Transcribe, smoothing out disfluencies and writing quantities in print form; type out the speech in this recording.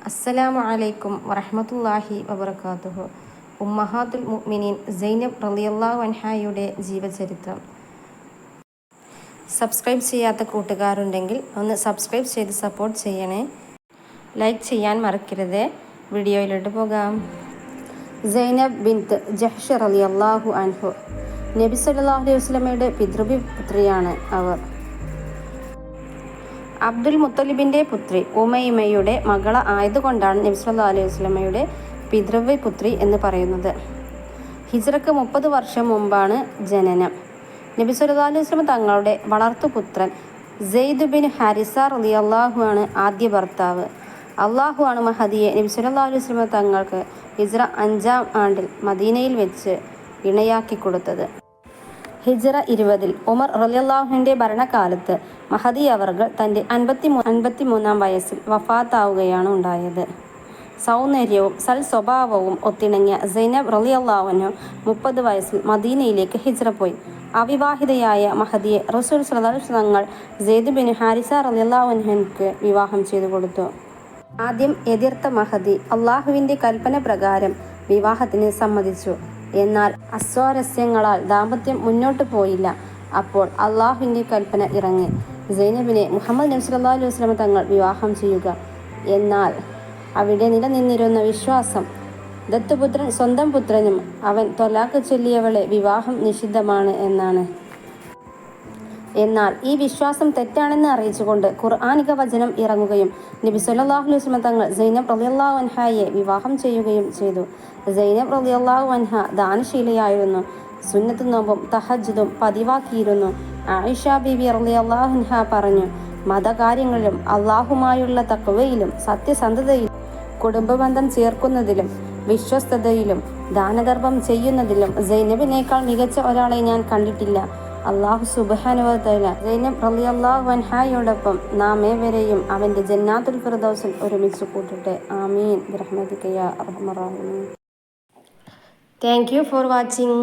അസ്സലാമു അലൈക്കും വറഹ്മത്തുള്ളാഹി വബറകാതുഹു. ഉമ്മഹാത്തുൽ മുഅ്മിനീൻ സൈനബ് റളിയല്ലാഹു അൻഹായുടെ ജീവചരിത്രം. സബ്സ്ക്രൈബ് ചെയ്യാത്ത കൂട്ടുകാരുണ്ടെങ്കിൽ ഒന്ന് സബ്സ്ക്രൈബ് ചെയ്ത് സപ്പോർട്ട് ചെയ്യണേ. ലൈക്ക് ചെയ്യാൻ മറക്കരുത്. വീഡിയോയിലോട്ട് പോകാം. സൈനബ് ബിൻത്ത് ജഹ്ഷ് റളിയല്ലാഹു അൻഹു. നബി സല്ലല്ലാഹു അലൈഹി വസല്ലമയുടെ പിതൃപുത്രിയാണ് അവർ. അബ്ദുൽ മുത്തലിബിൻ്റെ പുത്രി ഉമൈമയുടെ മകള ആയതുകൊണ്ടാണ് നബി സല്ലല്ലാഹു അലൈഹി വസല്ലമയുടെ പിതൃപുത്രി എന്ന് പറയുന്നത്. ഹിജ്റക്ക് 30 വർഷം മുമ്പാണ് ജനനം. നബി സല്ലല്ലാഹു അലൈഹി വസല്ലമ തങ്ങളുടെ വളർത്തുപുത്രൻ സെയ്ദ് ബിൻ ഹാരിസ റളിയല്ലാഹു ആണ് ആദ്യ ഭർത്താവ്. അള്ളാഹു ആണ് മഹദിയെ നബി സല്ലല്ലാഹു അലൈഹി വസല്ലമ തങ്ങൾക്ക് ഹിജ്റ 5-ാം ആണ്ടിൽ മദീനയിൽ വെച്ച് ഇണയാക്കി കൊടുത്തത്. ഹിജ്റ 20-ൽ ഉമർ റളിയല്ലാഹുവിൻ്റെ ഭരണകാലത്ത് മഹദി അവർകൾ തൻ്റെ 53-ാം വയസ്സിൽ വഫാത്താവുകയാണ് ഉണ്ടായത്. സൗന്ദര്യവും സൽസ്വഭാവവും ഒത്തിണങ്ങിയ സൈനബ് റളിയല്ലാഹു അൻഹ 30 വയസ്സിൽ മദീനയിലേക്ക് ഹിജ്റ പോയി. അവിവാഹിതയായ മഹദിയെ റസൂൽ സ്വല്ലല്ലാഹു അലൈഹി വസല്ലം തങ്ങൾ സെയ്ദ് ബിൻ ഹാരിസ റളിയല്ലാഹു അൻഹുവിന് വിവാഹം ചെയ്തു കൊടുത്തു. ആദ്യം എതിർത്ത മഹദി അള്ളാഹുവിൻ്റെ കൽപ്പന പ്രകാരം വിവാഹത്തിന് സമ്മതിച്ചു. എന്നാൽ അസ്വാരസ്യങ്ങളാൽ ദാമ്പത്യം മുന്നോട്ട് പോയില്ല. അപ്പോൾ അള്ളാഹുവിൻ്റെ കൽപ്പന ഇറങ്ങി സൈനബിനെ മുഹമ്മദ് നബി സല്ലല്ലാഹു അലൈഹി വസല്ലം തങ്ങൾ വിവാഹം ചെയ്യുക. എന്നാൽ അവിടെ നിലനിന്നിരുന്ന വിശ്വാസം ദത്തുപുത്രൻ സ്വന്തം പുത്രനും അവൻ ത്വലാഖ് ചൊല്ലിയവളെ വിവാഹം നിഷിദ്ധമാണ് എന്നാണ്. എന്നാൽ ഈ വിശ്വാസം തെറ്റാണെന്ന് അറിയിച്ചുകൊണ്ട് ഖുർആനിക വചനം ഇറങ്ങുകയും നബി സല്ലല്ലാഹു അലൈഹി വസല്ലം തങ്ങൾ സൈനബ് റളിയല്ലാഹു അൻഹയെ വിവാഹം ചെയ്യുകയും ചെയ്തു. സൈനബ് റളിയല്ലാഹു അൻഹ ദാനശീലയായിരുന്നു. സുന്നത്ത് നോമ്പും തഹജ്ജുദും പതിവാക്കിയിരുന്നു. ആയിഷ ബീബി റളിയല്ലാഹു അൻഹ പറഞ്ഞു, മതകാര്യങ്ങളിലും അള്ളാഹുമായുള്ള തഖ്വയിലും സത്യസന്ധതയിലും കുടുംബബന്ധം ചേർക്കുന്നതിലും വിശ്വസ്തതയിലും ദാനധർമ്മം ചെയ്യുന്നതിലും സൈനബിനേക്കാൾ മികച്ച ഒരാളെ ഞാൻ കണ്ടിട്ടില്ല. അള്ളാഹു സുബ്ഹാനഹു വ തആല സൈനബ് റളിയല്ലാഹു അൻഹയോടൊപ്പം നാം ഏവരെയും അവൻ്റെ ജന്നാത്തുൽ ഫിർദൗസിൽ ഒരുമിച്ച് കൂട്ടട്ടെ. ആമീൻ ബിറഹ്മതിക യാ അർഹമർ റഹീമീൻ. Thank you for watching.